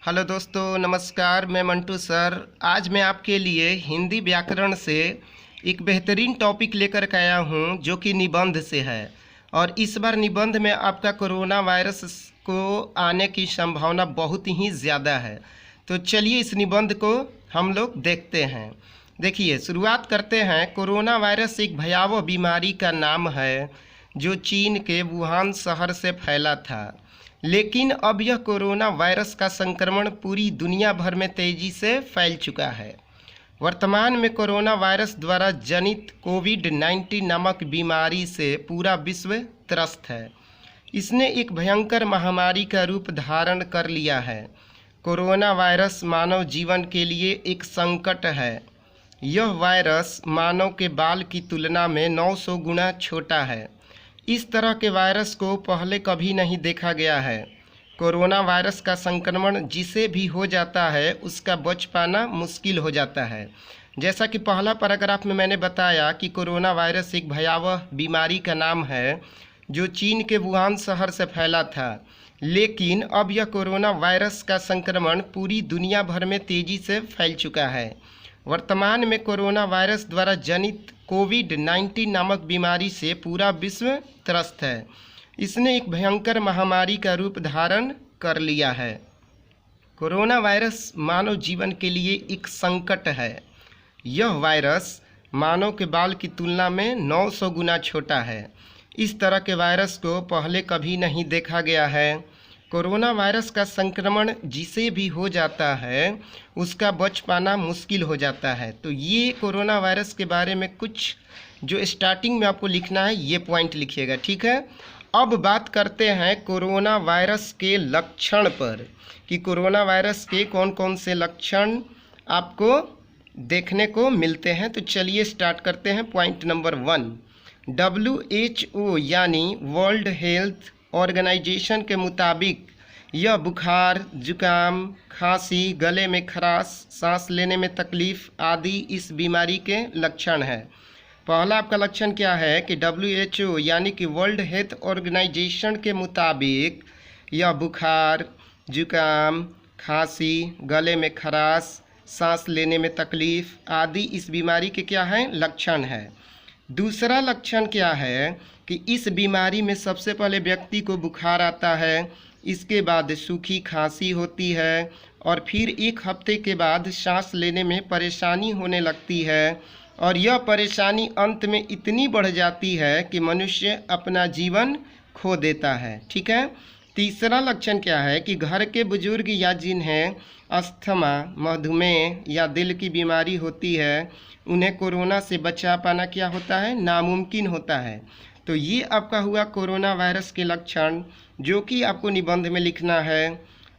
Hello दोस्तों, नमस्कार। मैं मंटू सर। आज मैं आपके लिए हिंदी व्याकरण से एक बेहतरीन टॉपिक लेकर के आया हूं जो कि निबंध से है। और इस बार निबंध में आपका कोरोना वायरस को आने की संभावना बहुत ही ज़्यादा है। तो चलिए इस निबंध को हम लोग देखते हैं। देखिए, शुरुआत करते हैं। कोरोना वायरस एक भयावह बीमारी का नाम है जो चीन के वुहान शहर से फैला था। लेकिन अब यह कोरोना वायरस का संक्रमण पूरी दुनिया भर में तेजी से फैल चुका है। वर्तमान में कोरोना वायरस द्वारा जनित कोविड-19 नामक बीमारी से पूरा विश्व त्रस्त है। इसने एक भयंकर महामारी का रूप धारण कर लिया है। कोरोना वायरस मानव जीवन के लिए एक संकट है। यह वायरस मानव के बाल की तुलना में 900 गुना छोटा है। इस तरह के वायरस को पहले कभी नहीं देखा गया है। कोरोना वायरस का संक्रमण जिसे भी हो जाता है उसका बच पाना मुश्किल हो जाता है। जैसा कि पहला पैराग्राफ में मैंने बताया कि कोरोना वायरस एक भयावह बीमारी का नाम है जो चीन के वुहान शहर से फैला था। लेकिन अब यह कोरोना वायरस का संक्रमण पूरी दुनिया भर में तेज़ी से फैल चुका है। वर्तमान में कोरोना वायरस द्वारा जनित कोविड-19 नामक बीमारी से पूरा विश्व त्रस्त है। इसने एक भयंकर महामारी का रूप धारण कर लिया है। कोरोना वायरस मानव जीवन के लिए एक संकट है। यह वायरस मानव के बाल की तुलना में 900 गुना छोटा है। इस तरह के वायरस को पहले कभी नहीं देखा गया है। कोरोना वायरस का संक्रमण जिसे भी हो जाता है उसका बच पाना मुश्किल हो जाता है। तो ये कोरोना वायरस के बारे में कुछ जो स्टार्टिंग में आपको लिखना है ये पॉइंट लिखिएगा, ठीक है। अब बात करते हैं कोरोना वायरस के लक्षण पर कि कोरोना वायरस के कौन कौन से लक्षण आपको देखने को मिलते हैं। तो चलिए स्टार्ट करते हैं। पॉइंट नंबर 1, WHO यानी वर्ल्ड हेल्थ ऑर्गेनाइजेशन के मुताबिक यह बुखार, जुकाम, खांसी, गले में खराश, सांस लेने में तकलीफ आदि इस बीमारी के लक्षण हैं। पहला आपका लक्षण क्या है कि WHO यानी कि वर्ल्ड हेल्थ ऑर्गेनाइजेशन के मुताबिक यह बुखार, जुकाम, खांसी, गले में खराश, सांस लेने में तकलीफ आदि इस बीमारी के क्या हैं, लक्षण हैं। दूसरा लक्षण क्या है कि इस बीमारी में सबसे पहले व्यक्ति को बुखार आता है, इसके बाद सूखी खांसी होती है और फिर एक हफ्ते के बाद सांस लेने में परेशानी होने लगती है और यह परेशानी अंत में इतनी बढ़ जाती है कि मनुष्य अपना जीवन खो देता है, ठीक है। तीसरा लक्षण क्या है कि घर के बुजुर्ग या जिन्हें अस्थमा, मधुमेह या दिल की बीमारी होती है उन्हें कोरोना से बचा पाना क्या होता है, नामुमकिन होता है। तो ये आपका हुआ कोरोना वायरस के लक्षण जो कि आपको निबंध में लिखना है।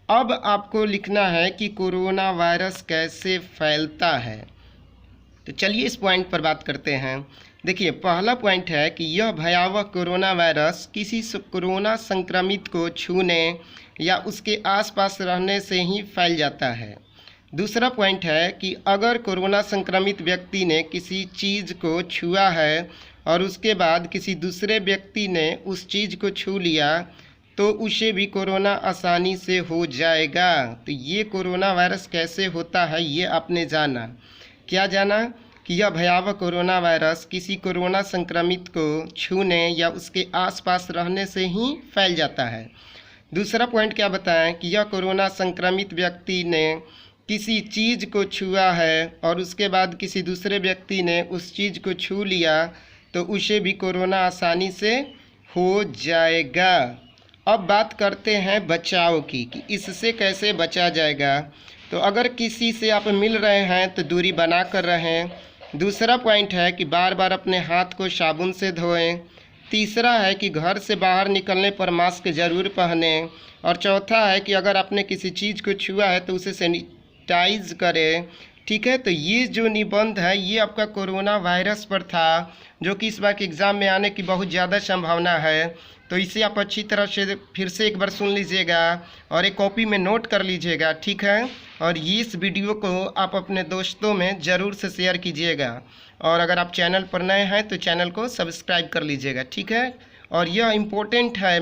अब आपको लिखना है कि कोरोना वायरस कैसे फैलता है। तो चलिए इस पॉइंट पर बात करते हैं। देखिए, पहला पॉइंट है कि यह भयावह कोरोना वायरस किसी कोरोना संक्रमित को छूने या उसके आसपास रहने से ही फैल जाता है। दूसरा पॉइंट है कि अगर कोरोना संक्रमित व्यक्ति ने किसी चीज़ को छुआ है और उसके बाद किसी दूसरे व्यक्ति ने उस चीज़ को छू लिया तो उसे भी कोरोना आसानी से हो जाएगा। तो ये कोरोना वायरस कैसे होता है ये आपने जाना। क्या जाना कि यह भयावह कोरोना वायरस किसी कोरोना संक्रमित को छूने या उसके आसपास रहने से ही फैल जाता है। दूसरा पॉइंट क्या बताएं कि यह कोरोना संक्रमित व्यक्ति ने किसी चीज़ को छुआ है और उसके बाद किसी दूसरे व्यक्ति ने उस चीज़ को छू लिया तो उसे भी कोरोना आसानी से हो जाएगा। अब बात करते हैं बचाव की कि इससे कैसे बचा जाएगा। तो अगर किसी से आप मिल रहे हैं तो दूरी बना कर रहें। दूसरा पॉइंट है कि बार बार अपने हाथ को साबुन से धोएं। तीसरा है कि घर से बाहर निकलने पर मास्क ज़रूर पहनें। और चौथा है कि अगर आपने किसी चीज़ को छुआ है तो उसे सैनिटाइज करें, ठीक है। तो ये जो निबंध है ये आपका कोरोना वायरस पर था जो कि इस बार के एग्ज़ाम में आने की बहुत ज़्यादा संभावना है। तो इसे आप अच्छी तरह से फिर से एक बार सुन लीजिएगा और एक कॉपी में नोट कर लीजिएगा, ठीक है। और ये इस वीडियो को आप अपने दोस्तों में ज़रूर से शेयर कीजिएगा और अगर आप चैनल पर नए हैं तो चैनल को सब्सक्राइब कर लीजिएगा, ठीक है। और यह इम्पोर्टेंट है।